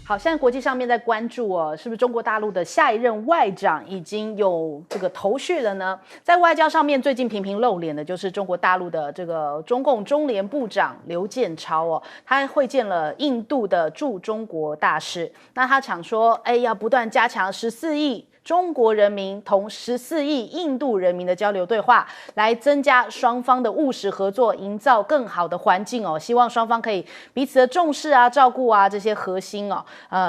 好，现在国际上面在关注哦，是不是中国大陆的下一任外长已经有这个头绪了呢？在外交上面，最近频频露脸的就是中国大陆的这个中共中联部长刘建超哦，他会见了印度的驻中国大使，那他想说，要不断加强14亿。中国人民同14亿印度人民的交流对话，来增加双方的务实合作，营造更好的环境哦。希望双方可以彼此的重视啊、照顾啊这些核心哦，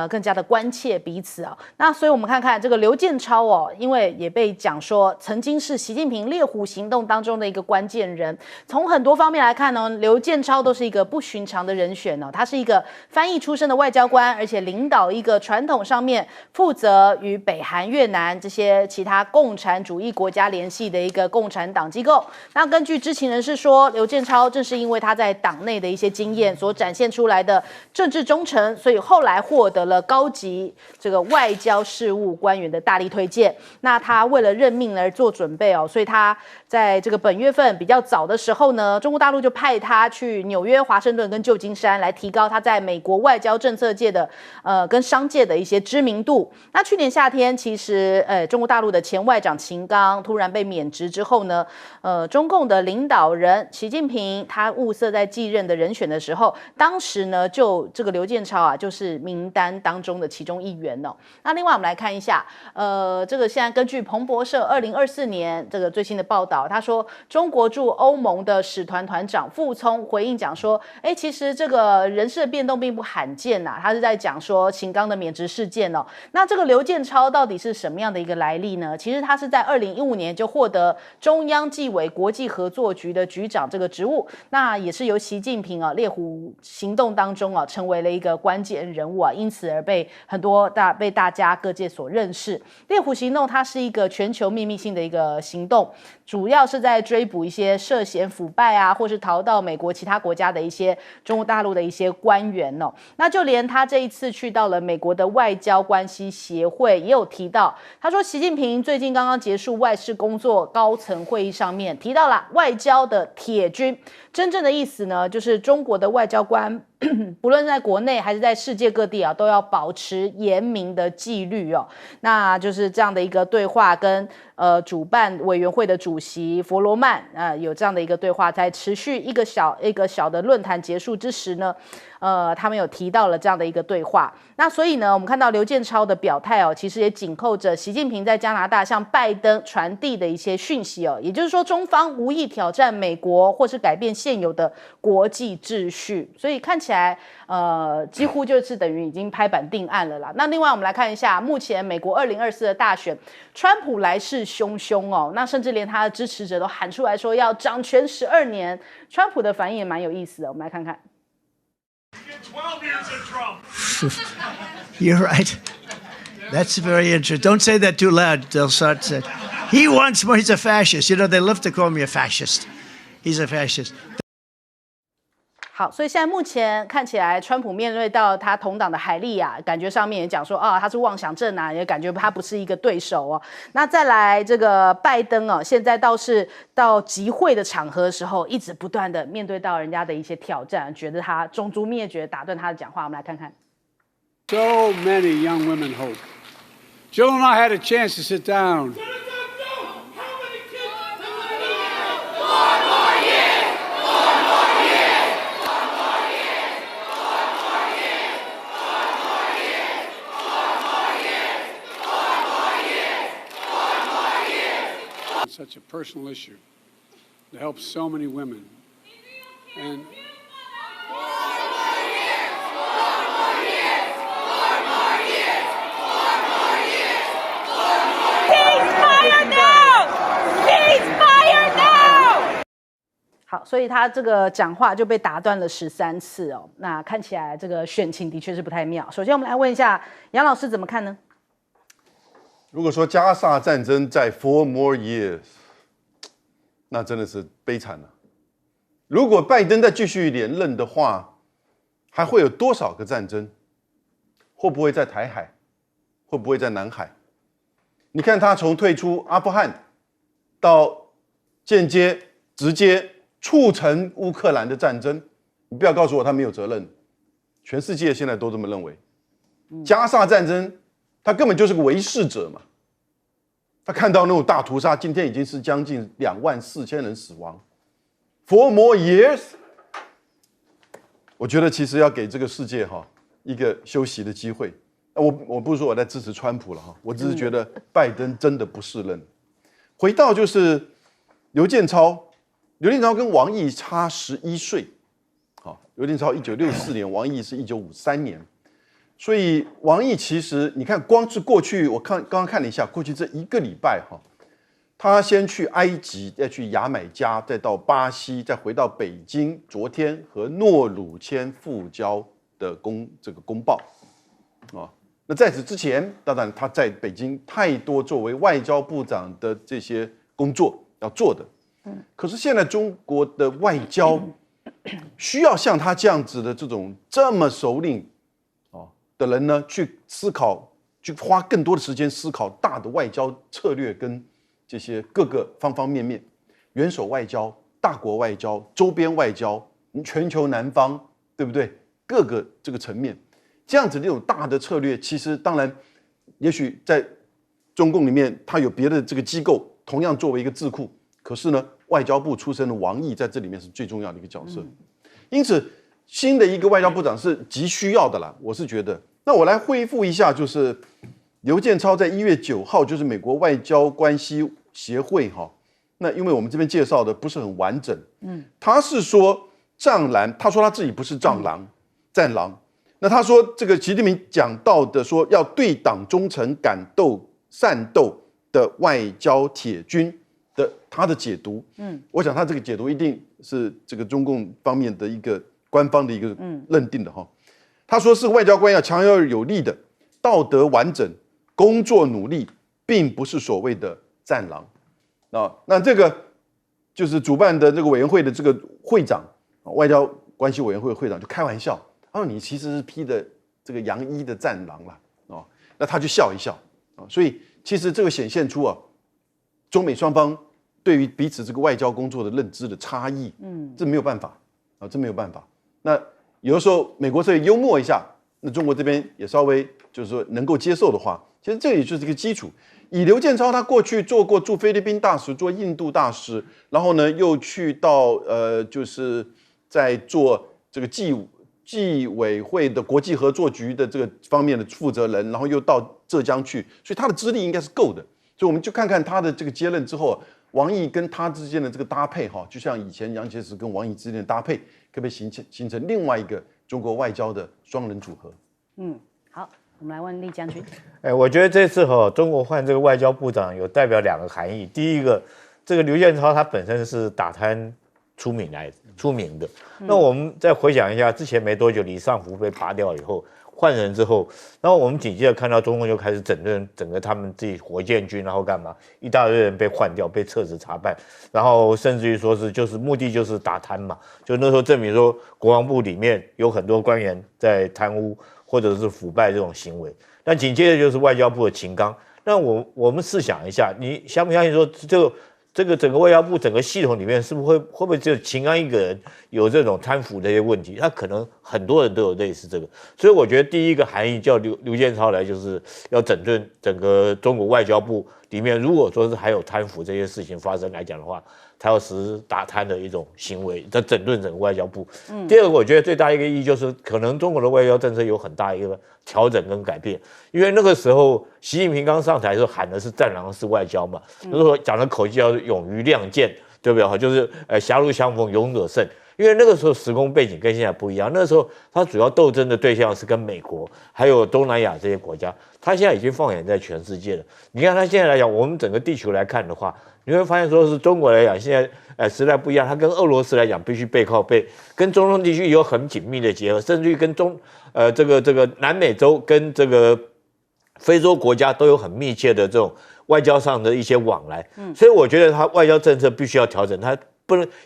更加的关切彼此哦。那所以我们看看这个刘建超哦，因为也被讲说曾经是习近平猎虎行动当中的一个关键人。从很多方面来看呢，刘建超都是一个不寻常的人选哦。他是一个翻译出身的外交官，而且领导一个传统上面负责与北韩、越南这些其他共产主义国家联系的一个共产党机构。那根据知情人士说，刘建超正是因为他在党内的一些经验所展现出来的政治忠诚，所以后来获得了高级这个外交事务官员的大力推荐。那他为了任命而做准备哦，所以他在这个本月份比较早的时候呢，中国大陆就派他去纽约、华盛顿跟旧金山，来提高他在美国外交政策界的跟商界的一些知名度。那去年夏天，其实中国大陆的前外长秦刚突然被免职之后呢，中共的领导人习近平他物色在继任的人选的时候，当时呢就这个刘建超啊，就是名单当中的其中一员哦。那另外我们来看一下，这个现在根据彭博社2024年这个最新的报道，他说中国驻欧盟的使团团长傅聪回应讲说，其实这个人事的变动并不罕见呐，他是在讲说秦刚的免职事件哦。那这个刘建超到底是什么样的一个来历呢？其实他是在2015年就获得中央纪委国际合作局的局长这个职务，那也是由习近平啊猎虎行动当中啊成为了一个关键人物啊，因此而被被大家各界所认识。猎虎行动它是一个全球秘密性的一个行动，主要是在追捕一些涉嫌腐败啊，或是逃到美国其他国家的一些中国大陆的一些官员哦。那就连他这一次去到了美国的外交关系协会，也有提到，他说习近平最近刚刚结束外事工作高层会议上面提到了外交的铁军，真正的意思呢，就是中国的外交官不论在国内还是在世界各地啊，都要保持严明的纪律哦。那就是这样的一个对话跟主办委员会的主席佛罗曼有这样的一个对话，在持续一个小的论坛结束之时呢，他们有提到了这样的一个对话。那所以呢，我们看到刘建超的表态哦，其实也紧扣着习近平在加拿大向拜登传递的一些讯息哦，也就是说中方无意挑战美国或是改变现有的国际秩序，所以看起来几乎就是等于已经拍板定案了啦。那另外我们来看一下，目前美国2024的大选，川普来势汹汹哦，那甚至连他的支持者都喊出来说要掌权12年，川普的反应也蛮有意思的，我们来看看。12 years in Trump. You're right. That's very interesting. Don't say that too loud. They'll start saying, he wants more. He's a fascist. You know, they love to call me a fascist. He's a fascist. 好，所以现在目前看起来，川普面对到他同党的海莉亚，感觉上面也讲说啊，他是妄想症啊，也感觉他不是一个对手哦。那再来这个拜登哦，现在倒是到集会的场合的时候，一直不断的面对到人家的一些挑战，觉得他种族灭绝，打断他的讲话。我们来看看。So many young women hope. Jill and I had a chance to sit down. Such a personal issue to help so many women. And好，所以他这个讲话就被打断了13次哦。那看起来这个选情的确是不太妙。首先，我们来问一下杨老师怎么看呢？如果说加沙战争在 4 more years， 那真的是悲惨了。如果拜登再继续连任的话，还会有多少个战争？会不会在台海？会不会在南海？你看他从退出阿富汗，到间接、直接促成乌克兰的战争，你不要告诉我他没有责任。全世界现在都这么认为。加沙战争，他根本就是个为事者嘛。他看到那种大屠杀，今天已经是将近24000人死亡 ，4 more years。我觉得其实要给这个世界一个休息的机会。我不是说我在支持川普了我只是觉得拜登真的不适任。回到就是刘建超跟王毅差11岁，刘建超1964年，王毅是1953年，所以王毅其实你看，光是过去我刚刚看了一下，过去这1个礼拜他先去埃及，再去牙买加，再到巴西，再回到北京，昨天和诺鲁签复交的这个公报那在此之前，当然他在北京太多作为外交部长的这些工作要做的。可是现在中国的外交需要像他这样子的这么熟练的人呢，去思考，去花更多的时间思考大的外交策略跟这些各个方方面面，元首外交、大国外交、周边外交、全球南方，对不对？各个这个层面。这样子这种大的策略，其实当然，也许在中共里面，它有别的这个机构，同样作为一个智库。可是呢，外交部出身的王毅在这里面是最重要的一个角色。因此，新的一个外交部长是极需要的啦。我是觉得，那我来恢复一下，就是刘建超在1月9号，就是美国外交关系协会那因为我们这边介绍的不是很完整，他是说战狼，他说他自己不是战狼。那他说，这个习近平讲到的说要对党忠诚、敢斗善斗的外交铁军的他的解读，我想他这个解读一定是这个中共方面的一个官方的一个认定的他说是外交官要强而有力的、道德完整、工作努力，并不是所谓的战狼那这个就是主办的这个委员会的这个会长，外交关系委员会会长就开玩笑。他说：“你其实是披的这个洋衣的战狼了那他就笑一笑所以其实这个显现出中美双方对于彼此这个外交工作的认知的差异，这没有办法这没有办法。那有的时候美国稍微幽默一下，那中国这边也稍微就是说能够接受的话，其实这也就是一个基础。以刘建超他过去做过驻菲律宾大使，做印度大使，然后呢又去到就是在做这个纪委会的国际合作局的这个方面的负责人，然后又到浙江去，所以他的资历应该是够的。所以我们就看看他的这个接任之后，王毅跟他之间的这个搭配就像以前杨洁篪跟王毅之间的搭配，可不可以形成另外一个中国外交的双人组合？好，我们来问厉将军。我觉得这次中国换这个外交部长有代表2个含义。第一个，这个刘建超他本身是打贪出名的。那我们再回想一下，之前没多久李尚福被拔掉以后，换人之后，然后我们紧接着看到中共就开始整顿整个他们自己火箭军，然后干嘛，一大堆人被换掉，被撤职查办，然后甚至于说是就是目的就是打贪嘛，就那时候证明说国防部里面有很多官员在贪污或者是腐败这种行为。那紧接着就是外交部的秦刚。那我们试想一下，你相不相信说这个整个外交部整个系统里面，是不是会不会只有秦刚一个人有这种贪腐的一些问题？他可能很多人都有类似这个，所以我觉得第一个含义叫刘建超来，就是要整顿整个中国外交部里面，如果说是还有贪腐这些事情发生来讲的话，他要实施打贪的一种行为，在整顿整个外交部。第二个，我觉得最大一个意义就是，可能中国的外交政策有很大一个调整跟改变，因为那个时候习近平刚上台的时候喊的是战狼式外交嘛，那时候讲的口气叫勇于亮剑，对不对？就是狭路相逢勇者胜。因为那个时候时空背景跟现在不一样，那时候他主要斗争的对象是跟美国还有东南亚这些国家，他现在已经放眼在全世界了。你看他现在来讲，我们整个地球来看的话，你会发现说是中国来讲，现在时代不一样，他跟俄罗斯来讲必须背靠背，跟中东地区有很紧密的结合，甚至于跟这个南美洲跟这个非洲国家都有很密切的这种外交上的一些往来。所以我觉得他外交政策必须要调整，他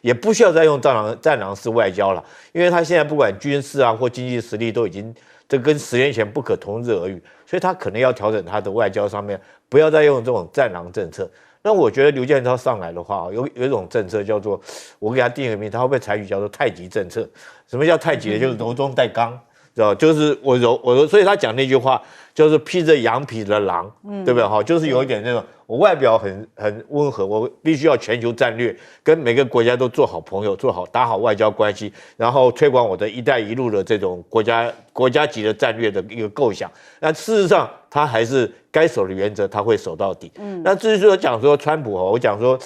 也不需要再用战狼式外交了，因为他现在不管军事啊或经济实力都已经这跟10年前不可同日而语，所以他可能要调整他的外交上面，不要再用这种战狼政策。那我觉得刘建超上来的话，有一种政策叫做，我给他定个名，他会不会采取叫做太极政策？什么叫太极呢？就是柔中带刚。知道？就是所以他讲那句话就是披着羊皮的狼，对不对？哈，就是有一点那种，我外表很温和，我必须要全球战略，跟每个国家都做好朋友，打好外交关系，然后推广我的一带一路的这种国家级的战略的一个构想。那事实上，他还是该守的原则，他会守到底。那至于说讲说川普我讲说，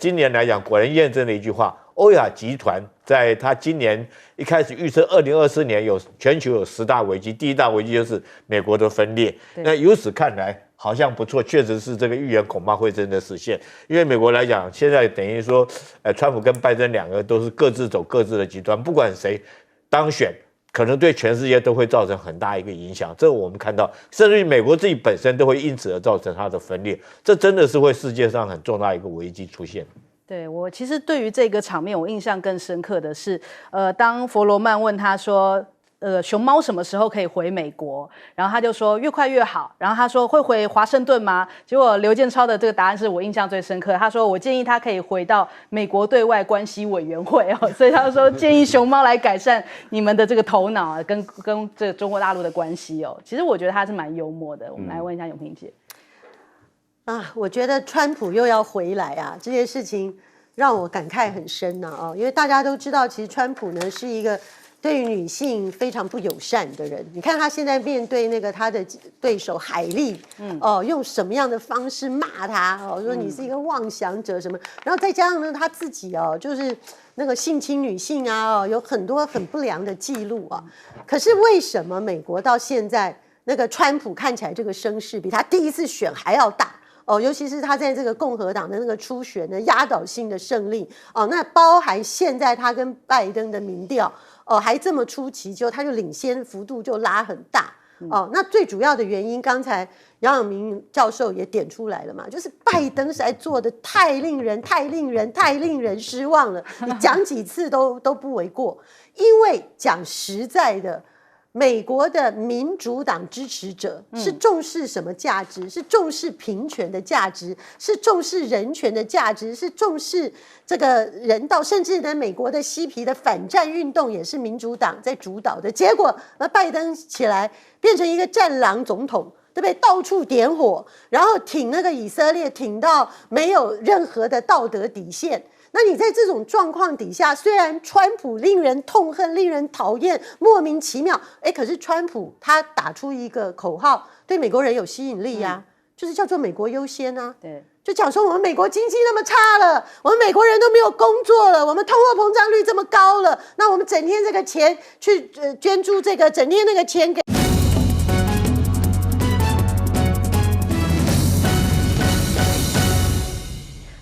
今年来讲，果然验证了一句话。欧亚集团在他今年一开始预测2024年全球有10大危机，第一大危机就是美国的分裂。那由此看来好像不错，确实是这个预言恐怕会真的实现。因为美国来讲，现在等于说，川普跟拜登两个都是各自走各自的极端，不管谁当选，可能对全世界都会造成很大一个影响。这我们看到，甚至于美国自己本身都会因此而造成它的分裂。这真的是会世界上很重大一个危机出现。对，我其实对于这个场面，我印象更深刻的是，当佛罗曼问他说，熊猫什么时候可以回美国？然后他就说越快越好。然后他说会回华盛顿吗？结果刘建超的这个答案是我印象最深刻。他说我建议他可以回到美国对外关系委员会哦，所以他说建议熊猫来改善你们的这个头脑啊，跟这个中国大陆的关系哦。其实我觉得他是蛮幽默的。我们来问一下永萍姐。我觉得川普又要回来啊，这件事情让我感慨很深呐因为大家都知道，其实川普呢是一个对于女性非常不友善的人。你看他现在面对那个他的对手海莉，用什么样的方式骂他说你是一个妄想者什么，然后再加上呢他自己就是那个性侵女性啊有很多很不良的记录啊。可是为什么美国到现在那个川普看起来这个声势比他第一次选还要大？尤其是他在这个共和党的那个初选的压倒性的胜利那包含现在他跟拜登的民调还这么出奇，他就领先幅度就拉很大那最主要的原因，刚才杨永明教授也点出来了嘛，就是拜登实在做的太令人失望了，你讲几次都不为过。因为讲实在的，美国的民主党支持者是重视什么价值？是重视平权的价值，是重视人权的价值，是重视这个人道，甚至呢，美国的嬉皮的反战运动也是民主党在主导的。结果，拜登起来变成一个战狼总统，对不对？到处点火，然后挺那个以色列，挺到没有任何的道德底线。那你在这种状况底下，虽然川普令人痛恨、令人讨厌、莫名其妙，可是川普他打出一个口号，对美国人有吸引力呀，就是叫做美国优先啊。对，就讲说我们美国经济那么差了，我们美国人都没有工作了，我们通货膨胀率这么高了，那我们整天这个钱去捐助这个，整天那个钱给。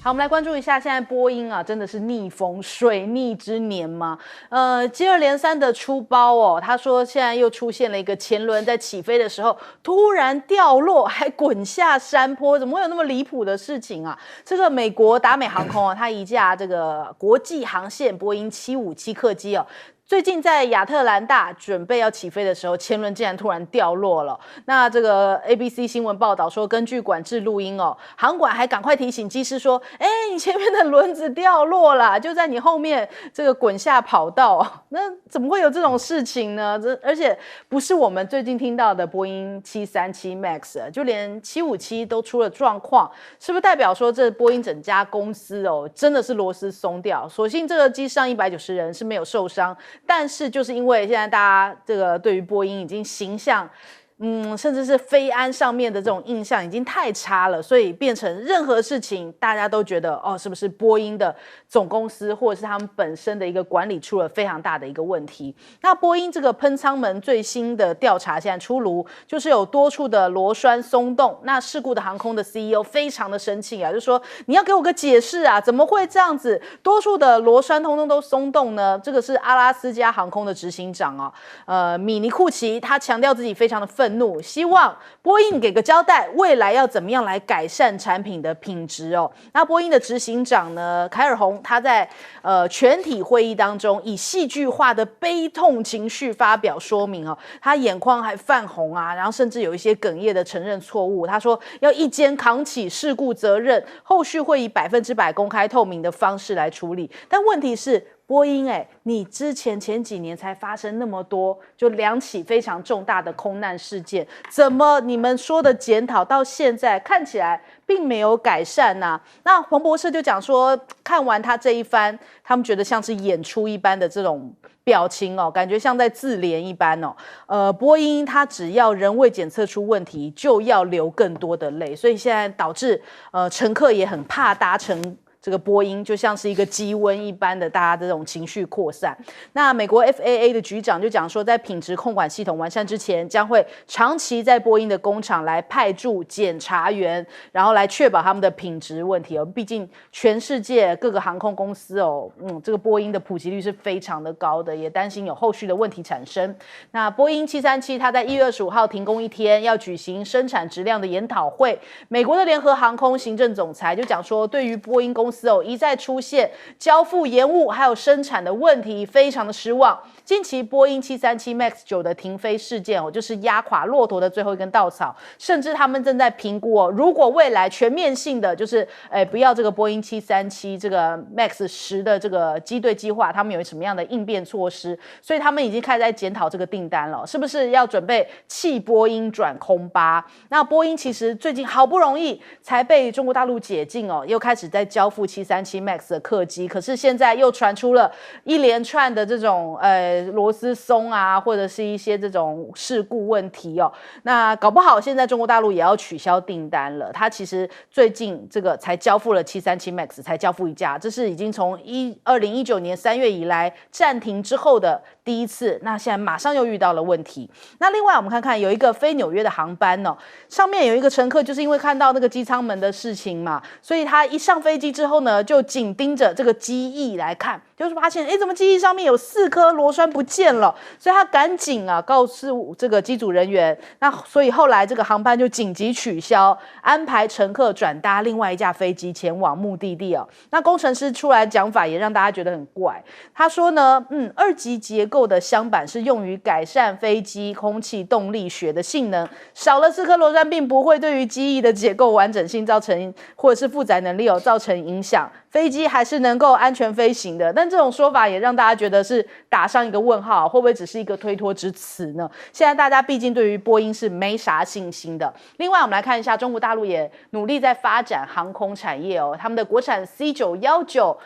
好，我们来关注一下，现在波音啊，真的是逆风水逆之年吗？接二连三的出包哦。他说现在又出现了一个前轮在起飞的时候突然掉落，还滚下山坡，怎么会有那么离谱的事情啊？这个美国达美航空它一架这个国际航线波音757客机哦。最近在亚特兰大准备要起飞的时候，前轮竟然突然掉落了。那这个 ABC 新闻报道说，根据管制录音哦，航管还赶快提醒机师说：“你前面的轮子掉落了，就在你后面这个滚下跑道。”那怎么会有这种事情呢？而且不是我们最近听到的波音737 MAX， 就连757都出了状况，是不是代表说这波音整家公司真的是螺丝松掉？所幸这个机上190人是没有受伤。但是就是因为现在大家这个对于波音已经形象甚至是飞安上面的这种印象已经太差了，所以变成任何事情大家都觉得是不是波音的总公司或者是他们本身的一个管理出了非常大的一个问题。那波音这个喷舱门最新的调查现在出炉，就是有多处的螺栓松动。那事故的航空的 CEO 非常的生气啊，就说你要给我个解释啊，怎么会这样子？多处的螺栓通通都松动呢？这个是阿拉斯加航空的执行长米尼库奇，他强调自己非常的愤怒，希望波音给个交代，未来要怎么样来改善产品的品质那波音的执行长呢，凯尔洪，他在全体会议当中以戏剧化的悲痛情绪发表说明他眼眶还泛红啊，然后甚至有一些哽咽的承认错误。他说要一肩扛起事故责任，后续会以100%公开透明的方式来处理。但问题是，波音你之前几年才发生那么多，就2起非常重大的空难事件，怎么你们说的检讨到现在看起来并没有改善呢？那彭博社就讲说，看完他这一番，他们觉得像是演出一般的这种表情感觉像在自怜一般波音它只要仍未检测出问题，就要流更多的泪，所以现在导致乘客也很怕搭乘这个波音，就像是一个鸡瘟一般的，大家这种情绪扩散。那美国 FAA 的局长就讲说，在品质控管系统完善之前，将会长期在波音的工厂来派驻检查员，然后来确保他们的品质问题毕竟全世界各个航空公司这个波音的普及率是非常的高的，也担心有后续的问题产生。那波音737它在1月25号停工1天，要举行生产质量的研讨会。美国的联合航空行政总裁就讲说，对于波音公司一再出现交付延误还有生产的问题，非常的失望。近期波音737 MAX 9的停飞事件就是压垮骆驼的最后一根稻草，甚至他们正在评估如果未来全面性的就是不要这个波音737这个 MAX 10的这个机队计划，他们有什么样的应变措施？所以他们已经开始在检讨这个订单了，是不是要准备弃波音转空巴？那波音其实最近好不容易才被中国大陆解禁又开始在交付737 MAX 的客机，可是现在又传出了一连串的这种螺丝松啊，或者是一些这种事故问题那搞不好现在中国大陆也要取消订单了。它其实最近这个才交付了737 MAX， 才交付一架，这是已经从2019年3月以来暂停之后的第一次。那现在马上又遇到了问题。那另外我们看看有一个飞纽约的航班上面有一个乘客就是因为看到那个机舱门的事情嘛，所以他一上飞机之后呢，就紧盯着这个机翼来看，就是发现怎么机翼上面有4颗螺栓不见了，所以他赶紧告诉这个机组人员。那所以后来这个航班就紧急取消，安排乘客转搭另外一架飞机前往目的地那工程师出来讲法也让大家觉得很怪，他说呢2级结构的箱板是用于改善飞机空气动力学的性能，少了4颗螺栓并不会对于机翼的结构完整性造成或者是负载能力造成影响，飞机还是能够安全飞行的。但这种说法也让大家觉得是打上一个问号，会不会只是一个推脱之词呢？现在大家毕竟对于波音是没啥信心的。另外我们来看一下，中国大陆也努力在发展航空产业他们的国产 C919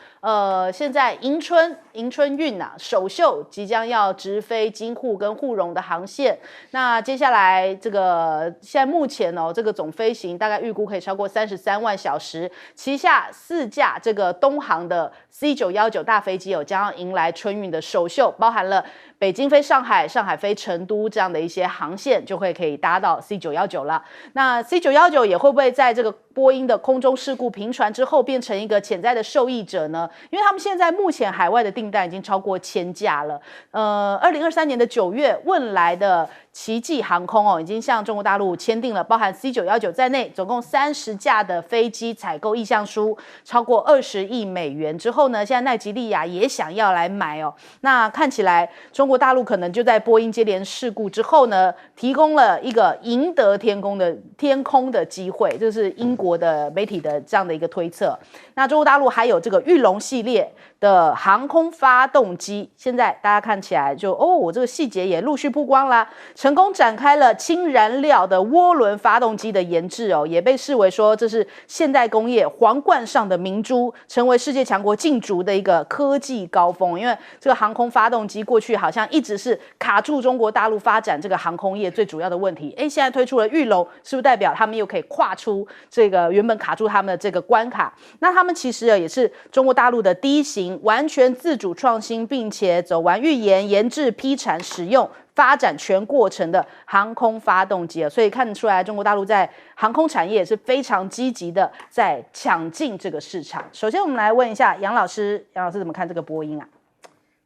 现在迎春运首秀即将要直飞京沪跟沪蓉的航线。那接下来这个现在目前这个总飞行大概预估可以超过33万小时，旗下4架这个东航的 C919 大飞机将要迎来春运的首秀，包含了北京飞上海、上海飞成都这样的一些航线，就会可以搭到 C919 了。那 C919 也会不会在这个波音的空中事故频传之后变成一个潜在的受益者呢？因为他们现在目前海外的订单已经超过1000架了。2023年的9月，汶莱的奇迹航空已经向中国大陆签订了包含 C919 在内总共30架的飞机采购意向书，超过20亿美元之后呢，现在奈及利亚也想要来买那看起来中国大陆可能就在波音接连事故之后呢，提供了一个赢得天空的机会，这是英国的媒体的这样的一个推测。那中国大陆还有这个玉龙系列的航空发动机，现在大家看起来就这个细节也陆续曝光啦，成功展开了氢燃料的涡轮发动机的研制也被视为说这是现代工业皇冠上的明珠，成为世界强国竞逐的一个科技高峰。因为这个航空发动机过去好像一直是卡住中国大陆发展这个航空业最主要的问题，现在推出了玉龙，是不是代表他们又可以跨出这个原本卡住他们的这个关卡？那他们其实也是中国大陆的第一型完全自主创新，并且走完预研、研制、批产、使用、发展全过程的航空发动机所以看得出来，中国大陆在航空产业也是非常积极的在抢进这个市场。首先，我们来问一下杨老师，杨老师怎么看这个波音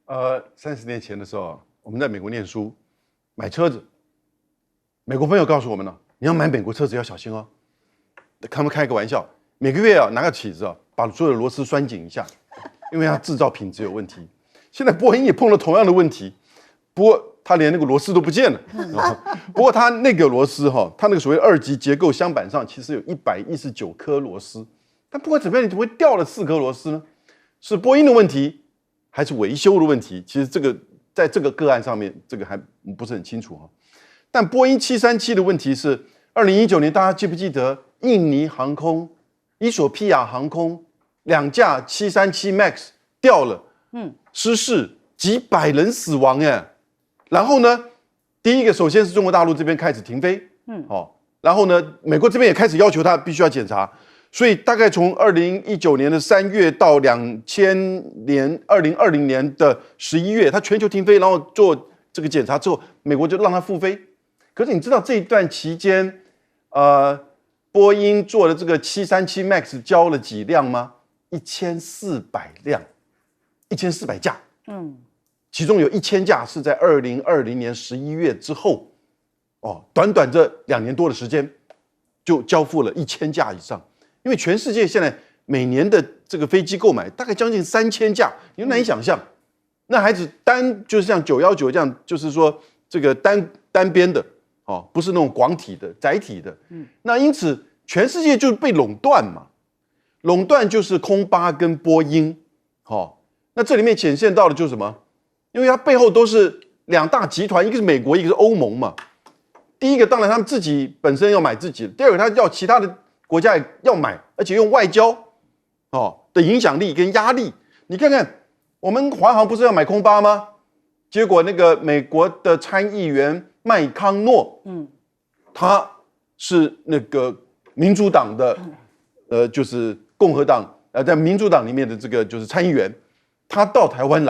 30年前的时候，我们在美国念书，买车子，美国朋友告诉我们你要买美国车子要小心他们开个玩笑，每个月拿个起子把所有的螺丝拴紧一下，因为它制造品质有问题。现在波音也碰了同样的问题，不过它连那个螺丝都不见了。不过它那个螺丝它那个所谓2级结构箱板上其实有119颗螺丝，但不管怎么样，你怎么会掉了4颗螺丝呢？是波音的问题，还是维修的问题？其实这个在这个个案上面，这个还不是很清楚哈。但波音737的问题是，2019年大家记不记得印尼航空、伊索比亚航空2架737 MAX 掉了，失事，几百人死亡耶。然后呢，第一个首先是中国大陆这边开始停飞，然后呢，美国这边也开始要求他必须要检查。所以大概从2019年的3月到2020年的11月，它全球停飞，然后做这个检查之后，美国就让它复飞。可是你知道这一段期间，波音做的这个737 MAX 交了几辆吗？1400辆，1400架。其中有1000架是在2020年11月之后，短短这2年多的时间，就交付了1000架以上。因为全世界现在每年的这个飞机购买大概将近3000架，你难以想象。那还是就是像919这样，就是说这个单边的，不是那种广体的、载体的。那因此全世界就被垄断嘛，垄断就是空巴跟波音。那这里面显现到的就是什么？因为它背后都是2大集团，一个是美国，一个是欧盟嘛。第一个当然他们自己本身要买自己的，第二个他要其他的国家也要买，而且用外交的影响力跟压力。你看看，我们华航不是要买空巴吗？结果那个美国的参议员麦康诺，他是那个民主党的，就是共和党在民主党里面的这个就是参议员，他到台湾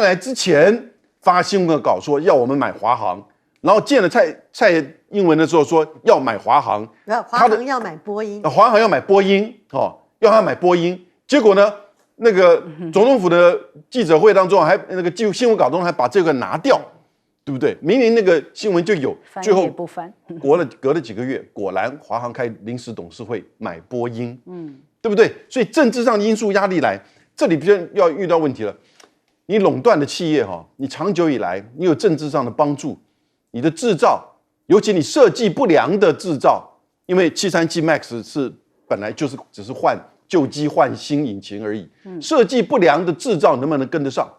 来之前发新闻稿说要我们买华航。然后见了蔡英文的时候说要买华航，华航要买波音，华航要买波音，要他买波音。结果呢，那个总统府的记者会当中，还那个新闻稿中还把这个拿掉，对不对？明明那个新闻就有，最后不翻，隔了几个月，果然华航开临时董事会买波音，对不对？所以政治上的因素压力来，这里就要遇到问题了。你垄断的企业你长久以来你有政治上的帮助。你的制造，尤其你设计不良的制造，因为737 MAX 是本来就是只是旧机换新引擎而已，设计不良的制造能不能跟得上？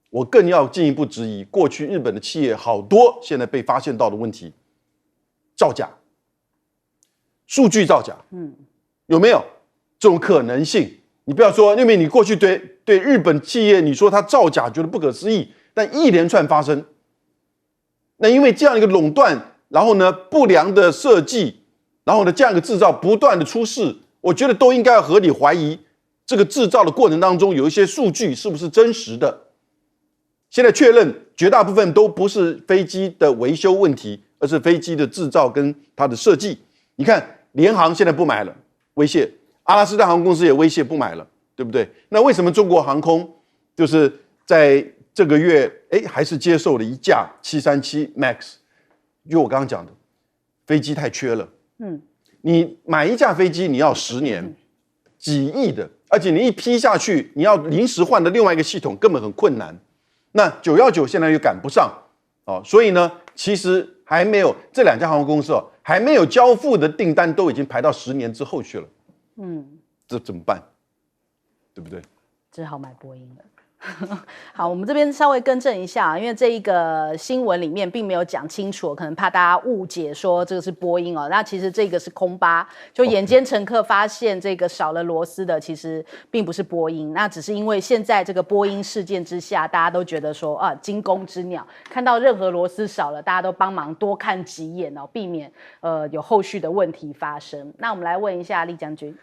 我更要进一步质疑，过去日本的企业好多现在被发现到的问题，造假、数据造假，有没有这种可能性？你不要说，因为你过去对日本企业你说它造假觉得不可思议，但一连串发生。那因为这样一个垄断，然后呢不良的设计，然后呢这样一个制造不断的出事，我觉得都应该要合理怀疑这个制造的过程当中有一些数据是不是真实的。现在确认绝大部分都不是飞机的维修问题，而是飞机的制造跟它的设计。你看联航现在不买了，威胁；阿拉斯加航空公司也威胁不买了，对不对？那为什么中国航空就是在这个月还是接受了1架737 MAX？ 就我刚刚讲的，飞机太缺了。你买1架飞机你要10年，几亿的，而且你一批下去，你要临时换的另外一个系统根本很困难。那919现在又赶不上，所以呢，其实还没有这2家航空公司还没有交付的订单都已经排到10年之后去了。这怎么办？对不对？只好买波音了。好，我们这边稍微更正一下，因为这一个新闻里面并没有讲清楚，可能怕大家误解说这个是波音那其实这个是空巴，就眼尖乘客发现这个少了螺丝的，其实并不是波音，那只是因为现在这个波音事件之下，大家都觉得说惊弓之鸟，看到任何螺丝少了，大家都帮忙多看几眼避免有后续的问题发生。那我们来问一下厉将军。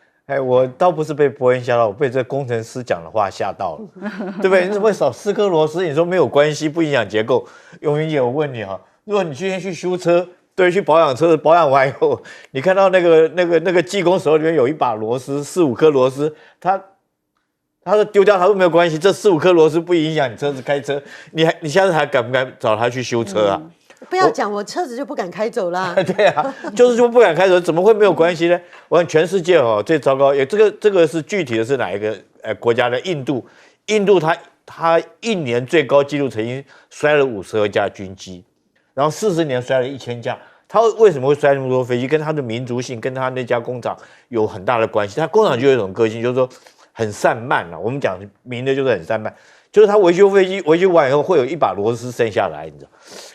我倒不是被波音吓到，我被这工程师讲的话吓到了，对不对？你怎么会少4颗螺丝？你说没有关系，不影响结构。永云姐，我问你如果你今天去修车，对，去保养车，保养完以后，你看到那个技工手里面有一把螺丝，4、5颗螺丝，他说丢掉他说没有关系，这4、5颗螺丝不影响你车子开车，你下次还敢不敢找他去修车啊？不要讲，我车子就不敢开走啦。对啊，就不敢开走，怎么会没有关系呢？我看全世界最糟糕，也这个是具体的是哪一个国家的？印度它1年最高纪录曾经摔了52架军机，然后40年摔了1000架。它为什么会摔那么多飞机？跟它的民族性，跟它那家工厂有很大的关系。它工厂就有一种个性，就是说很散漫我们讲明的就是很散漫。就是他维修飞机，维修完以后会有一把螺丝剩下来，你知道，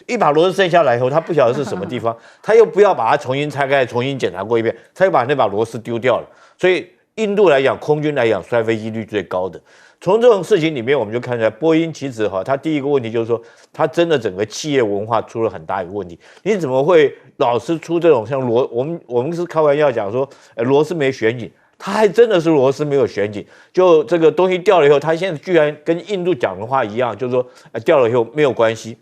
一把螺丝剩下来以后，他不晓得是什么地方，他又不要把它重新拆开，重新检查过一遍，他又把那把螺丝丢掉了。所以印度来讲，空军来讲，摔飞机率最高的。从这种事情里面，我们就看出来，波音其实它第一个问题就是说，它真的整个企业文化出了很大一个问题。你怎么会老是出这种像我们是开玩笑讲说，螺丝没旋紧，它还真的是螺丝没有旋紧。就这个东西掉了以后，它现在居然跟印度讲的话一样，就是说掉了以后没有关系。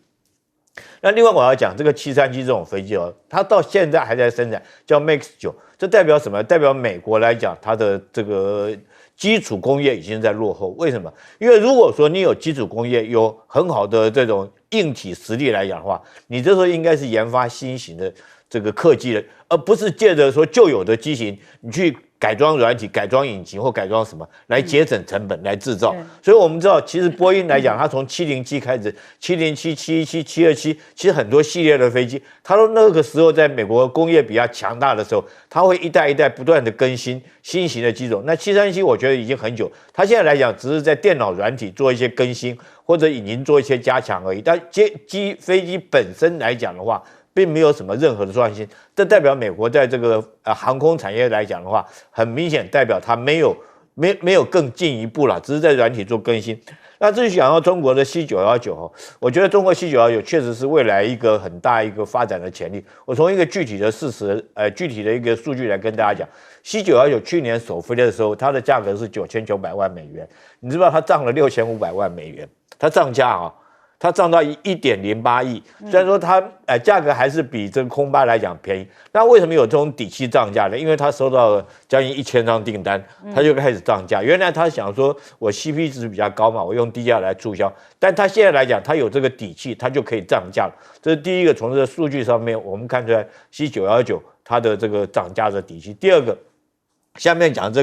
那另外我要讲这个737这种飞机它到现在还在生产，叫 MAX-9，这代表什么？代表美国来讲，它的这个基础工业已经在落后。为什么？因为如果说你有基础工业，有很好的这种硬体实力来讲的话，你这时候应该是研发新型的这个客机的，而不是借着说旧有的机型你去改装软体、改装引擎或改装什么来节省成本来制造。所以我们知道，其实波音来讲，它从707开始，707、717、727，其实很多系列的飞机，它都那个时候在美国工业比较强大的时候，它会一代一代不断的更新新型的机种。那737我觉得已经很久，它现在来讲只是在电脑软体做一些更新，或者引擎做一些加强而已。但飞机本身来讲的话，并没有什么任何的创新，这代表美国在这个航空产业来讲的话，很明显代表它没有更进一步了，只是在软体做更新。那至于讲到中国的C919，我觉得中国C919确实是未来一个很大一个发展的潜力。我从一个具体的事实，具体的一个数据来跟大家讲，C919去年首飞的时候，它的价格是$9900万，你知道它涨了$6500万，它涨价它涨到1.08亿，虽然说它价格还是比这个空巴来讲便宜，那为什么有这种底气涨价呢？因为它收到了将近1000张订单，它就开始涨价。原来他想说我 CP 值比较高嘛，我用低价来促销，但他现在来讲，他有这个底气，他就可以涨价了。这是第一个，从这个数据上面我们看出来 C919它的这个涨价的底气。第二个，下面讲这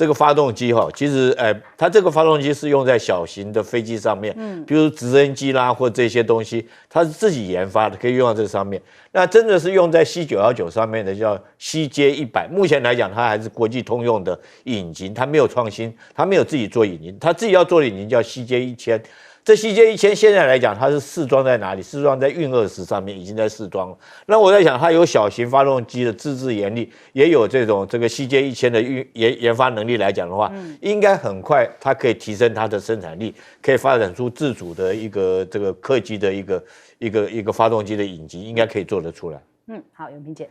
个发动机其实它这个发动机是用在小型的飞机上面，比如直升机啦或这些东西，它是自己研发的，可以用到这上面。那真的是用在 C919上面的叫 CJ100，目前来讲它还是国际通用的引擎，它没有创新，它没有自己做引擎，它自己要做的引擎叫 CJ1000。这 CJ1000现在来讲，它是试装在哪里？试装在运20上面，已经在试装了。那我在想，它有小型发动机的自制研力，也有这个 CJ1000的研发能力来讲的话，应该很快它可以提升它的生产力，可以发展出自主的一个这个客机的一个发动机的引擎，应该可以做得出来。好，永平姐，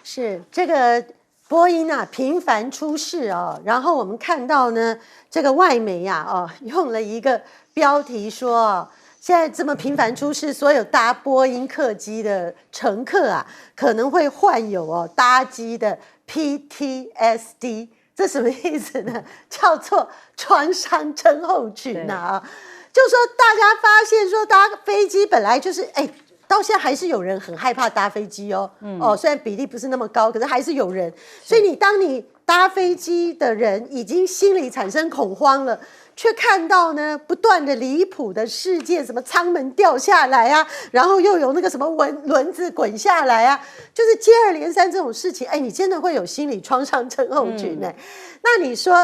是这个波音频繁出事然后我们看到呢，这个外媒用了一个标题说现在这么频繁出事，所有搭波音客机的乘客可能会患有搭机的 PTSD， 这什么意思呢？叫做创伤症候群就说大家发现说搭飞机本来就是到现在还是有人很害怕搭飞机虽然比例不是那么高，可是还是有人。所以当你搭飞机的人已经心里产生恐慌了，却看到呢不断的离谱的事件，什么舱门掉下来然后又有那个什么轮子滚下来就是接二连三这种事情，你真的会有心理创伤症候群那你说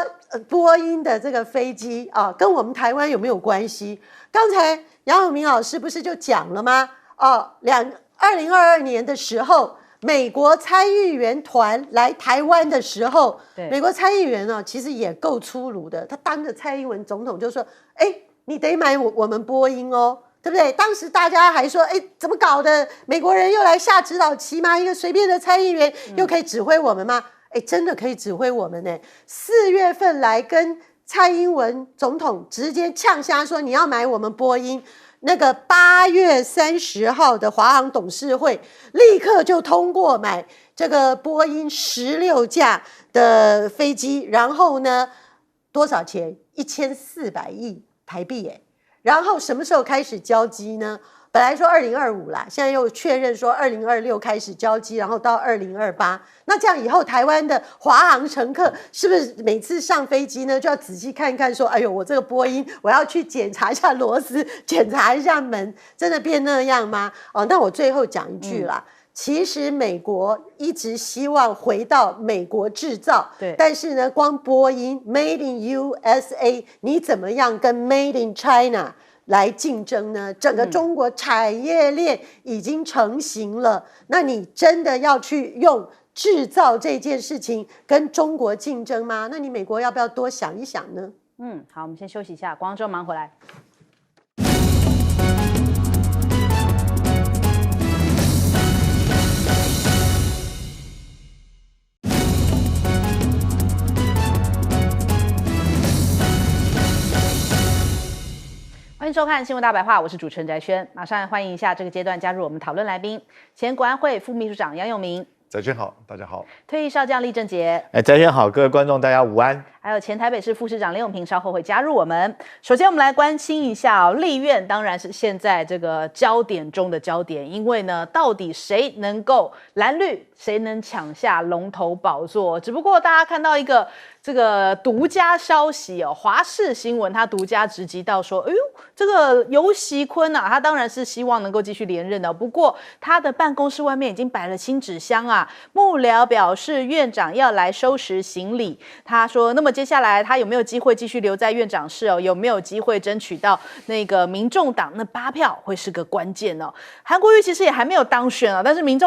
波音的这个飞机跟我们台湾有没有关系？刚才杨永明老师不是就讲了吗？2022年的时候，美国参议员团来台湾的时候，美国参议员其实也够粗鲁的，他当着蔡英文总统就说：“你得买我们波音对不对？”当时大家还说：“怎么搞的？美国人又来下指导棋吗？一个随便的参议员又可以指挥我们吗？”真的可以指挥我们4月份来跟蔡英文总统直接呛瞎说：“你要买我们波音。”那个8月30号的华航董事会立刻就通过买这个波音16架的飞机，然后呢多少钱？1400亿台币然后什么时候开始交机呢？本来说2025啦，现在又确认说2026开始交机，然后到2028。那这样以后台湾的华航乘客是不是每次上飞机呢就要仔细看看说，哎呦，我这个波音我要去检查一下螺丝，检查一下门，真的变那样吗？那我最后讲一句啦。其实美国一直希望回到美国制造，对，但是呢，光波音 Made in USA， 你怎么样跟 Made in China 来竞争呢？整个中国产业链已经成型了，那你真的要去用制造这件事情跟中国竞争吗？那你美国要不要多想一想呢？好，我们先休息一下，广告之后马上回来。欢迎收看《新闻大白话》，我是主持人翟轩。马上来欢迎一下这个阶段加入我们讨论来宾，前国安会副秘书长杨永明，翟轩好，大家好。退役少将厉正杰，翟轩好，各位观众大家午安。还有前台北市副市长林永平稍后会加入我们。首先，我们来关心一下立院，当然是现在这个焦点中的焦点，因为呢，到底谁能够蓝绿，谁能抢下龙头宝座？只不过大家看到一个这个独家消息哦，华视新闻它独家直击到说，哎呦，这个游锡堃啊，他当然是希望能够继续连任的，不过他的办公室外面已经摆了亲纸箱啊，幕僚表示院长要来收拾行李。他说，那么接下来他有没有机会继续留在院长室哦？有没有机会争取到那个民众党那8票会是个关键哦？韩国瑜其实也还没有当选啊，但是民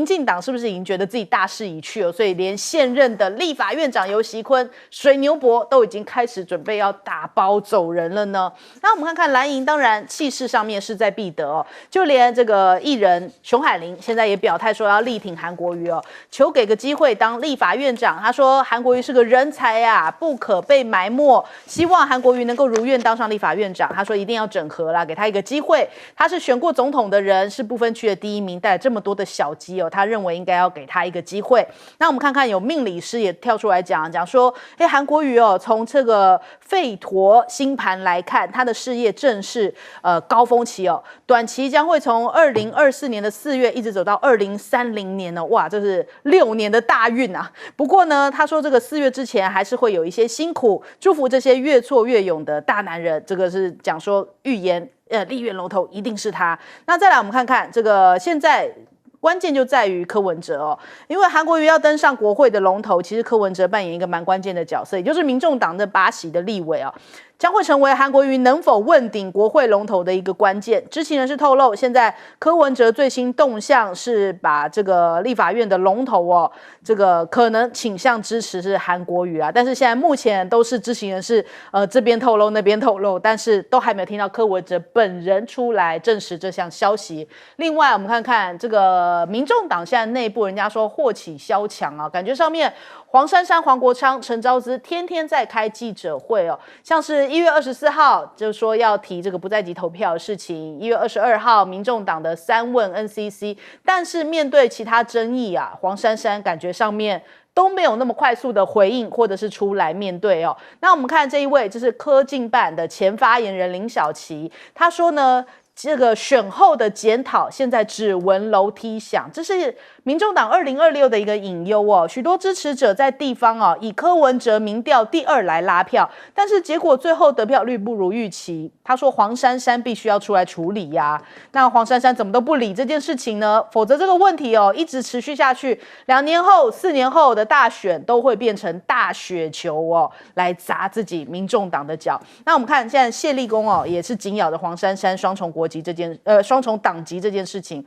进党是不是已经觉得自己大势已去哦？所以连现任的立法院长游锡堃、水牛伯都已经开始准备要打包走人了呢。那我们看看蓝营，当然气势上面势在必得哦，就连这个艺人熊海林现在也表态说要力挺韩国瑜哦，求给个机会当立法院长。他说韩国瑜是个人才啊，不可被埋没，希望韩国瑜能够如愿当上立法院长。他说一定要整合啦，给他一个机会。他是选过总统的人，是不分区的第1名，带了这么多的小鸡哦，他认为应该要给他一个机会。那我们看看有命理师也跳出来讲说，韩国瑜哦，从这个吠陀星盘来看，他的事业正是高峰期哦，短期将会从2024年的4月一直走到2030年哦，哇，这是6年的大运啊。不过呢，他说这个4月之前还是会有一些辛苦，祝福这些越挫越勇的大男人。这个是讲说预言，立院龙头一定是他。那再来我们看看这个现在。关键就在于柯文哲哦，因为韩国瑜要登上国会的龙头，其实柯文哲扮演一个蛮关键的角色，也就是民众党的8席的立委哦，将会成为韩国瑜能否问鼎国会龙头的一个关键。知情人士透露，现在柯文哲最新动向是把这个立法院的龙头哦，这个可能倾向支持是韩国瑜啊，但是现在目前都是知情人士这边透露那边透露，但是都还没有听到柯文哲本人出来证实这项消息。另外，我们看看这个民众党现在内部，人家说祸起萧墙啊，感觉上面黄珊珊、黄国昌、陈昭姿天天在开记者会哦，像是1月24号就说要提这个不在籍投票的事情，1月22号民众党的3问 NCC， 但是面对其他争议啊，黄珊珊感觉上面都没有那么快速的回应，或者是出来面对哦。那我们看这一位，就是科进办的前发言人林小琪，他说呢，这个选后的检讨现在只闻楼梯响，这是民众党2026的一个隐忧哦。许多支持者在地方哦，以柯文哲民调第2来拉票，但是结果最后得票率不如预期。他说黄珊珊必须要出来处理呀。那黄珊珊怎么都不理这件事情呢？否则这个问题哦一直持续下去，2年后、4年后的大选都会变成大雪球哦，来砸自己民众党的脚。那我们看现在谢立功哦，也是紧咬着黄珊珊双重党籍这件事情。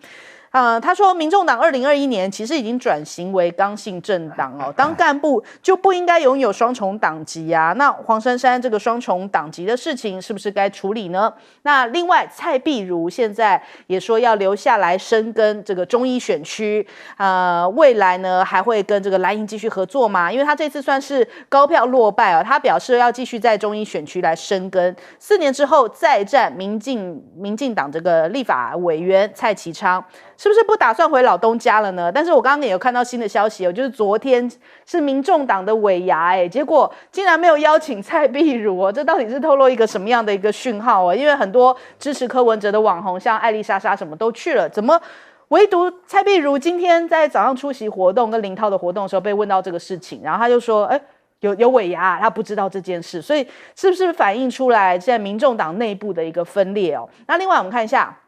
他说民众党2021年其实已经转型为刚性政党哦，当干部就不应该拥有双重党籍啊。那黄珊珊这个双重党籍的事情是不是该处理呢？那另外蔡碧如现在也说要留下来深耕这个中医选区，未来呢还会跟这个蓝营继续合作嘛？因为他这次算是高票落败哦，他表示要继续在中医选区来深耕，4年之后再战民进党这个立法委员蔡其昌。是不是不打算回老东家了呢？但是我刚刚也有看到新的消息哦，就是昨天是民众党的尾牙结果竟然没有邀请蔡碧如哦，这到底是透露一个什么样的一个讯号哦？因为很多支持柯文哲的网红，像艾丽莎莎什么都去了，怎么唯独蔡碧如今天在早上出席活动跟林涛的活动的时候被问到这个事情，然后他就说，有尾牙，他不知道这件事，所以是不是反映出来现在民众党内部的一个分裂哦？那另外我们看一下。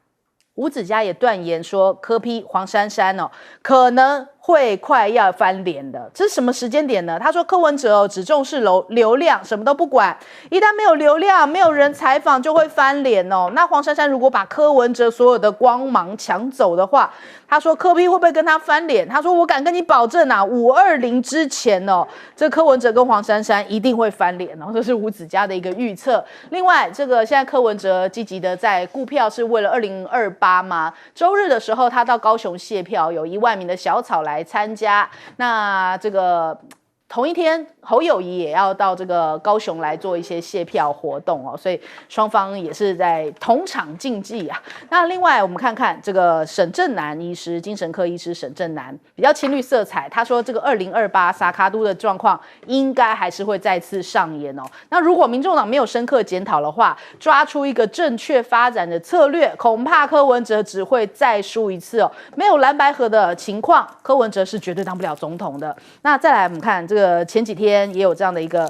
吴子嘉也断言说，柯 P 黄珊珊哦，可能会快要翻脸的。这是什么时间点呢？他说柯文哲只重视流量，什么都不管，一旦没有流量，没有人采访就会翻脸哦。那黄珊珊如果把柯文哲所有的光芒抢走的话，他说柯 P 会不会跟他翻脸？他说我敢跟你保证啊，520之前哦，这柯文哲跟黄珊珊一定会翻脸哦。这是吴子嘉的一个预测。另外，这个现在柯文哲积极的在顾票，是为了2028嘛？周日的时候，他到高雄谢票，有1万名的小草来参加。那这个同一天，侯友宜也要到这个高雄来做一些谢票活动哦，所以双方也是在同场竞技啊。那另外我们看看这个沈正南医师，精神科医师沈正南比较青绿色彩，他说这个2028撒卡都的状况应该还是会再次上演哦。那如果民众党没有深刻检讨的话，抓出一个正确发展的策略，恐怕柯文哲只会再输一次哦。没有蓝白合的情况，柯文哲是绝对当不了总统的。那再来我们看这个前几天也有这样的一个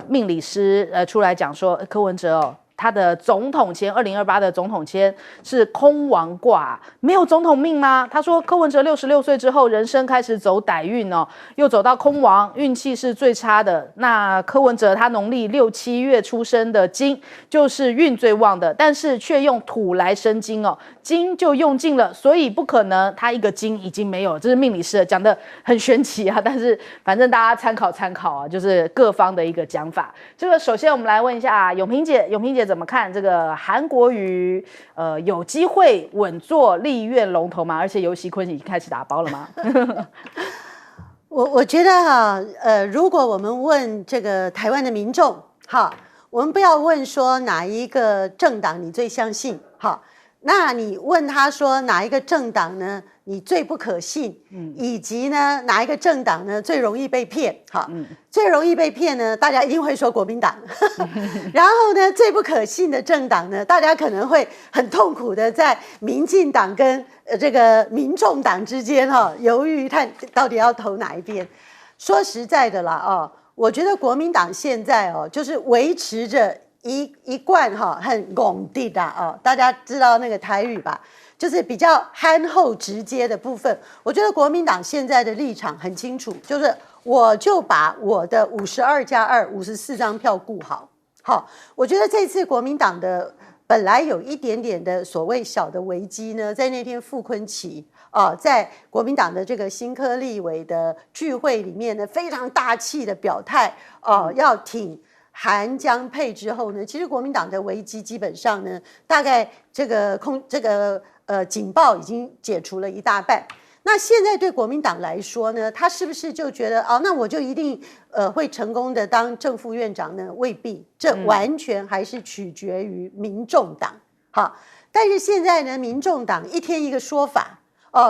命理师出来讲说，柯文哲哦，他的总统签2028的总统签是空王卦，没有总统命吗？他说柯文哲66岁之后，人生开始走歹运哦，又走到空王，运气是最差的。那柯文哲他农历6、7月出生的金就是运最旺的，但是却用土来生金哦，金就用尽了，所以不可能他一个金已经没有了。这是命理师讲的很玄奇啊，但是反正大家参考啊，就是各方的一个讲法。这个首先我们来问一下永平姐怎么看这个韩国瑜有机会稳坐立院龙头吗？而且游锡堃已经开始打包了吗？我觉得哈，如果我们问这个台湾的民众，哈，我们不要问说哪一个政党你最相信，哈，那你问他说哪一个政党呢你最不可信，以及呢哪一个政党呢最容易被骗，哈，最容易被骗呢，大家一定会说国民党，然后呢最不可信的政党呢，大家可能会很痛苦的在民进党跟这个民众党之间哈犹豫，看到底要投哪一边。说实在的啦，哦，我觉得国民党现在哦就是维持着一贯哈很拱地的哦，大家知道那个台语吧？就是比较憨厚直接的部分。我觉得国民党现在的立场很清楚，就是我就把我的52+254张票顾好。好，我觉得这次国民党的本来有一点点的所谓小的危机呢，在那天傅崐萁在国民党的这个新科立委的聚会里面呢，非常大气的表态要挺韩江配之后呢，其实国民党的危机基本上呢，大概这个警报已经解除了一大半。那现在对国民党来说呢，他是不是就觉得那我就一定会成功的当正副院长呢？未必，这完全还是取决于民众党。好，但是现在呢，民众党一天一个说法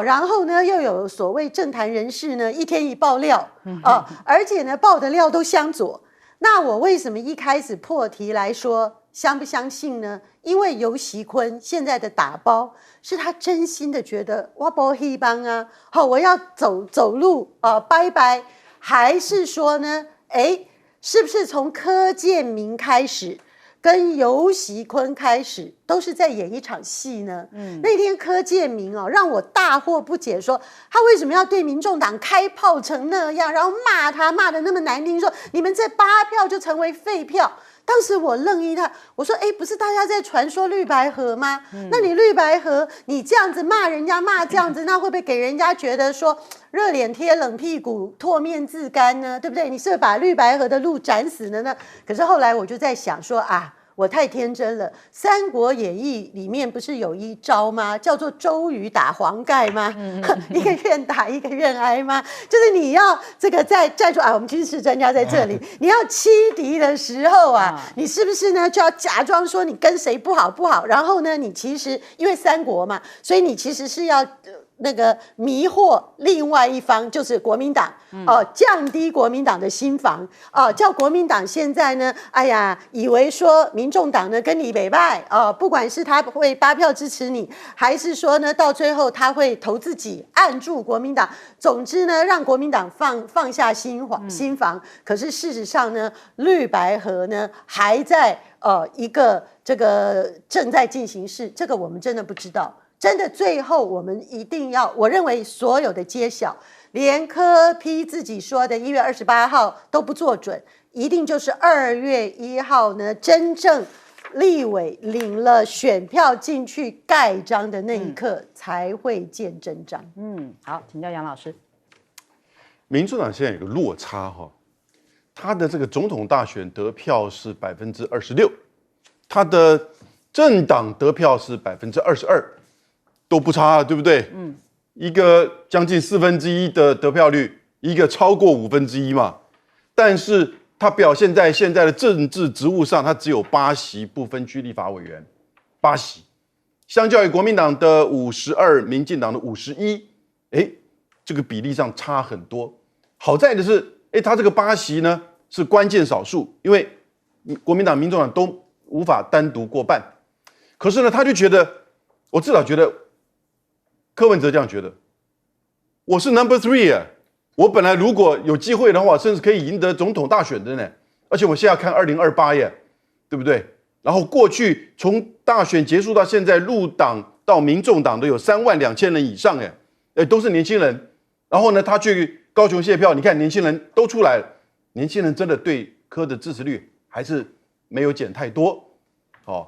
然后呢又有所谓政坛人士呢一天一爆料而且呢爆的料都相左。那我为什么一开始破题来说相不相信呢？因为游锡堃现在的打包是他真心的觉得我不希望啊，我要走路拜拜，还是说呢，是不是从柯建铭开始跟游锡堃开始都是在演一场戏呢？那天柯建铭让我大惑不解，说他为什么要对民众党开炮成那样，然后骂得那么难听，说你们这8票就成为废票。当时我愣一下，我说不是大家在传说绿白合吗？那你绿白合你这样子骂人家骂这样子，那会不会给人家觉得说热脸贴冷屁股唾面自干呢？对不对？你是不是把绿白合的路斩死了呢？可是后来我就在想说我太天真了，《三国演义》里面不是有一招吗？叫做周瑜打黄盖吗？一个愿打一个愿挨吗？就是你要这个在站出我们军事专家在这里，你要欺敌的时候你是不是呢就要假装说你跟谁不好，然后呢你其实因为三国嘛，所以你其实是要那个迷惑另外一方，就是国民党降低国民党的心防叫国民党现在呢以为说民众党呢跟你北拜不管是他会8票支持你，还是说呢到最后他会投自己按住国民党，总之呢让国民党放下心防可是事实上呢绿白合呢还在一个这个正在进行式，这个我们真的不知道。真的，最后我们一定要，我认为所有的揭晓，连柯 P 自己说的1月28号都不做准，一定就是2月1号呢，真正立委领了选票进去盖章的那一刻，才会见真章。好，请教杨老师。民主党现在有个落差哈，他的这个总统大选得票是26%，他的政党得票是22%，都不差，对不对？一个将近1/4的得票率，一个超过1/5嘛。但是他表现在现在的政治职务上，他只有8席不分区立法委员，8席，相较于国民党的52，民进党的51，这个比例上差很多。好在的是，他这个8席呢是关键少数，因为国民党、民众党都无法单独过半。可是呢，他就觉得，我至少觉得，柯文哲这样觉得，我是 number 3啊，我本来如果有机会的话，甚至可以赢得总统大选的呢，而且我现在看2028耶，对不对？然后过去从大选结束到现在，入党到民众党都有32000人以上耶，都是年轻人。然后呢，他去高雄谢票，你看年轻人都出来了，年轻人真的对柯的支持率还是没有减太多，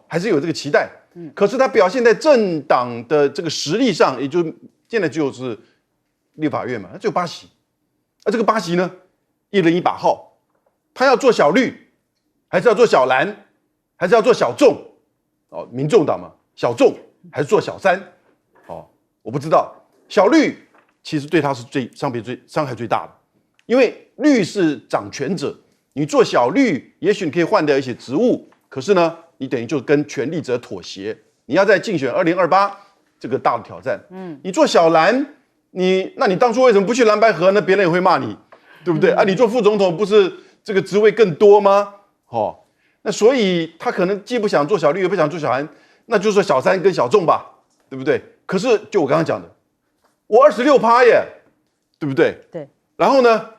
还是有这个期待。可是他表现在政党的这个实力上，也就现在就是立法院嘛，他只有8席，这个8席呢，一人一把号，他要做小绿，还是要做小蓝，还是要做小众？民众党嘛，小众还是做小三？我不知道，小绿。其实对他是伤害最大的，因为绿是掌权者，你做小绿，也许你可以换掉一些职务，可是呢，你等于就跟权力者妥协。你要在竞选2028这个大的挑战，你做小蓝，那你当初为什么不去蓝白合呢？别人也会骂你，对不对？你做副总统不是这个职位更多吗？那所以他可能既不想做小绿，也不想做小蓝，那就说小三跟小众吧，对不对？可是就我刚刚讲的。我26%耶，对不对？对。然后呢，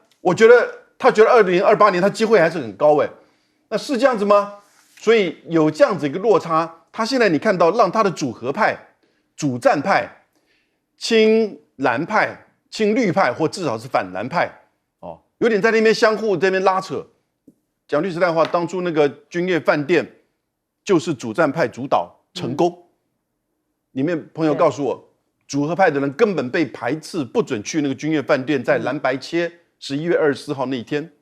他觉得2028年他机会还是很高哎，那是这样子吗？所以有这样子一个落差。他现在你看到让他的主和派、主战派、亲蓝派、亲绿派，或至少是反蓝派，有点在那边相互这边拉扯。讲句实在话，当初那个君悦饭店就是主战派主导成功。里面朋友告诉我。主和派的人根本被排斥，不准去那个君悦饭店，在蓝白切11月24号那一天，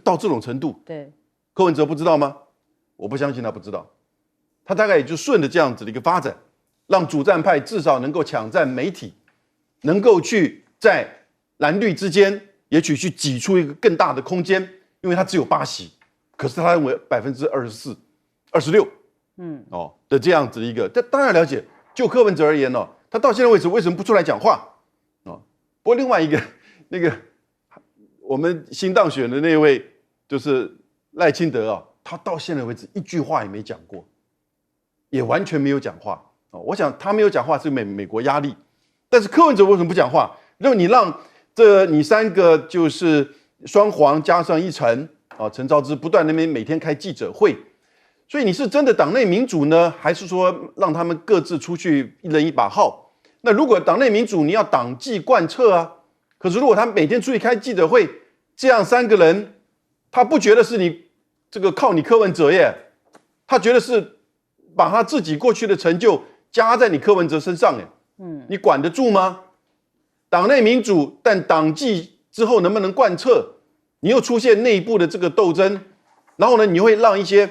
到这种程度。对，柯文哲不知道吗？我不相信他不知道，他大概也就顺着这样子的一个发展，让主战派至少能够抢占媒体，能够去在蓝绿之间，也许去挤出一个更大的空间，因为他只有8席，可是他认为24%、26%，的这样子的一个，这当然了解，就柯文哲而言他到现在为止为什么不出来讲话？不过另外一个那个我们新当选的那位就是赖清德他到现在为止一句话也没讲过，也完全没有讲话。我想他没有讲话是美国压力，但是柯文哲为什么不讲话？你让你3个就是双黄加上一陈陈昭之不断那边每天开记者会。所以你是真的党内民主呢，还是说让他们各自出去一人一把号？那如果党内民主，你要党纪贯彻啊。可是如果他每天出去开记者会，这样3个人，他不觉得是你这个靠你柯文哲耶，他觉得是把他自己过去的成就加在你柯文哲身上耶。你管得住吗？党内民主，但党纪之后能不能贯彻？你又出现内部的这个斗争，然后呢，你会让一些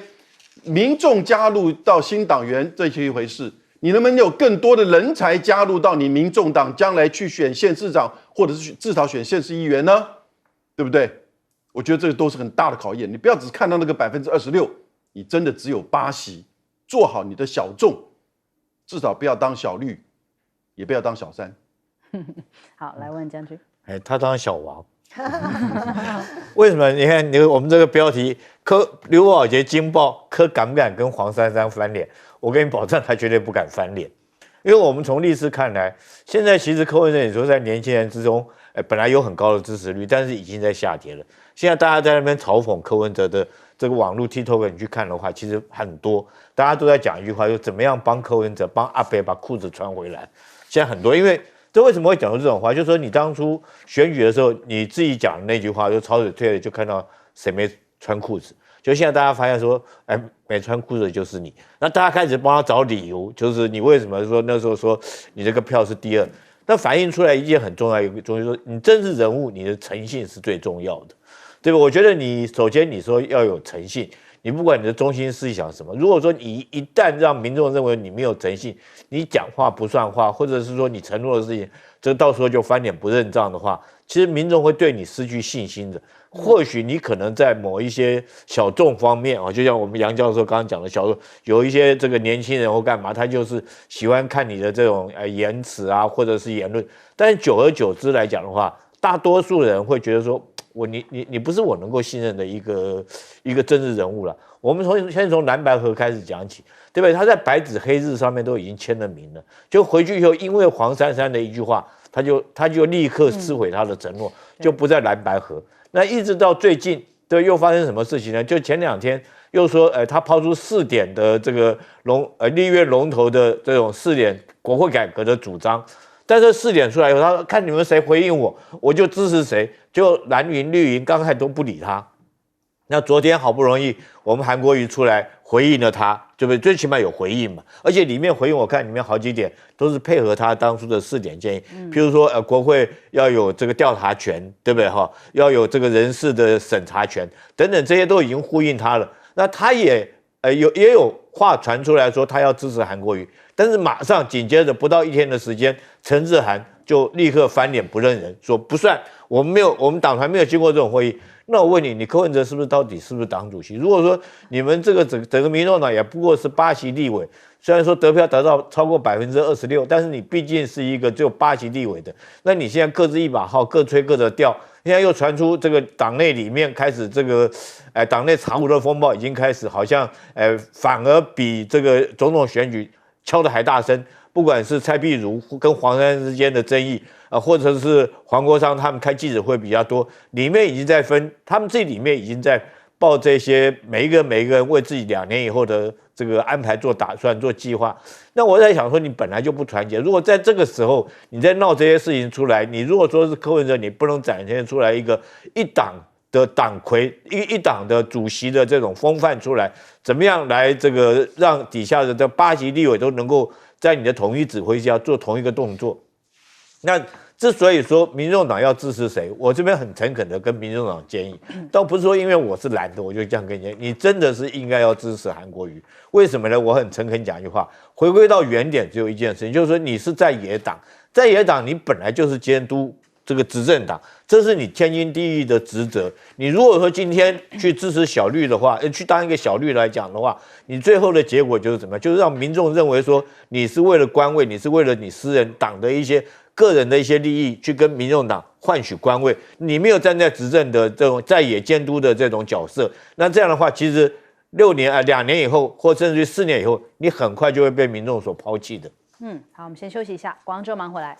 民众加入到新党员，这是一回事。你能不能有更多的人才加入到你民众党，将来去选县市长，或者是至少选县市议员呢？对不对？我觉得这个都是很大的考验。你不要只看到那个26%，你真的只有8席，做好你的小众，至少不要当小绿，也不要当小三。好，来问将军。他当小王。为什么？你看，我们这个标题，刘宝杰惊爆，柯敢不敢跟黄珊珊翻脸？我跟你保证，他绝对不敢翻脸。因为我们从历史看来，现在其实柯文哲你说在年轻人之中，本来有很高的支持率，但是已经在下跌了。现在大家在那边嘲讽柯文哲的这个网络 TikTok， 你去看的话，其实很多大家都在讲一句话，就怎么样帮柯文哲帮阿北把裤子穿回来。现在很多，因为这为什么会讲出这种话，就是说你当初选举的时候，你自己讲的那句话，就抄着推了，就看到谁没穿裤子。就现在大家发现说，没穿裤子的就是你，那大家开始帮他找理由，就是你为什么说那时候说你这个票是第二？那反映出来一件很重要一个东西，说你政治人物，你的诚信是最重要的，对吧？我觉得你首先你说要有诚信，你不管你的中心思想是什么，如果说你一旦让民众认为你没有诚信，你讲话不算话，或者是说你承诺的事情，这到时候就翻脸不认账的话，其实民众会对你失去信心的。或许你可能在某一些小众方面啊，就像我们杨教授刚刚讲的小众，有一些这个年轻人或干嘛，他就是喜欢看你的这种言辞啊，或者是言论。但是久而久之来讲的话，大多数人会觉得说，你不是我能够信任的一个政治人物了。我们先从蓝白合开始讲起，对不对？他在白纸黑字上面都已经签了名了，就回去以后，因为黄珊珊的一句话，他就立刻撕毁他的承诺，就不再蓝白合。那一直到最近，对，又发生什么事情呢？就前2天又说，他抛出4点的这个立院龙头的这种4点国会改革的主张，但是4点出来以后，他看你们谁回应我，我就支持谁，就蓝营绿营刚才都不理他。那昨天好不容易我们韩国瑜出来回应了他，对不对？最起码有回应嘛，而且里面回应我看里面好几点都是配合他当初的4点建议，譬如说国会要有这个调查权，对不对哈？要有这个人事的审查权等等，这些都已经呼应他了。那他也有话传出来说他要支持韩国瑜，但是马上紧接着不到1天的时间，陈志涵就立刻翻脸不认人，说不算，我们党团没有经过这种会议。那我问你，你柯文哲到底是不是党主席？如果说你们这个整个民众党也不过是8席立委，虽然说得票得到超过26%，但是你毕竟是一个只有8席立委的，那你现在各自一把号，各吹各的调，现在又传出这个党内里面开始这个，党内查无的风暴已经开始，好像反而比这个总统选举敲得还大声。不管是蔡壁如跟黄珊珊之间的争议或者是黄国昌他们开记者会比较多，里面已经在分，他们自己里面已经在报这些每一个人为自己2年以后的这个安排做打算做计划。那我在想说，你本来就不团结，如果在这个时候你在闹这些事情出来，你如果说是柯文哲，你不能展现出来一个一党的党魁一党的主席的这种风范出来，怎么样来这个让底下的这8席立委都能够在你的统一指挥下做同一个动作？那之所以说民众党要支持谁，我这边很诚恳的跟民众党建议，倒不是说因为我是蓝的我就这样跟你讲，你真的是应该要支持韩国瑜。为什么呢？我很诚恳讲一句话，回归到原点，只有一件事情，就是说你是在野党，在野党你本来就是监督这个执政党，这是你天经地义的职责。你如果说今天去支持小绿的话，去当一个小绿来讲的话，你最后的结果就是怎么样？就是让民众认为说你是为了官位，你是为了你私人党的一些个人的一些利益去跟民众党换取官位，你没有站在执政的这种在野监督的这种角色，那这样的话，其实2年以后，或甚至于4年以后，你很快就会被民众所抛弃的。好，我们先休息一下，广州忙回来。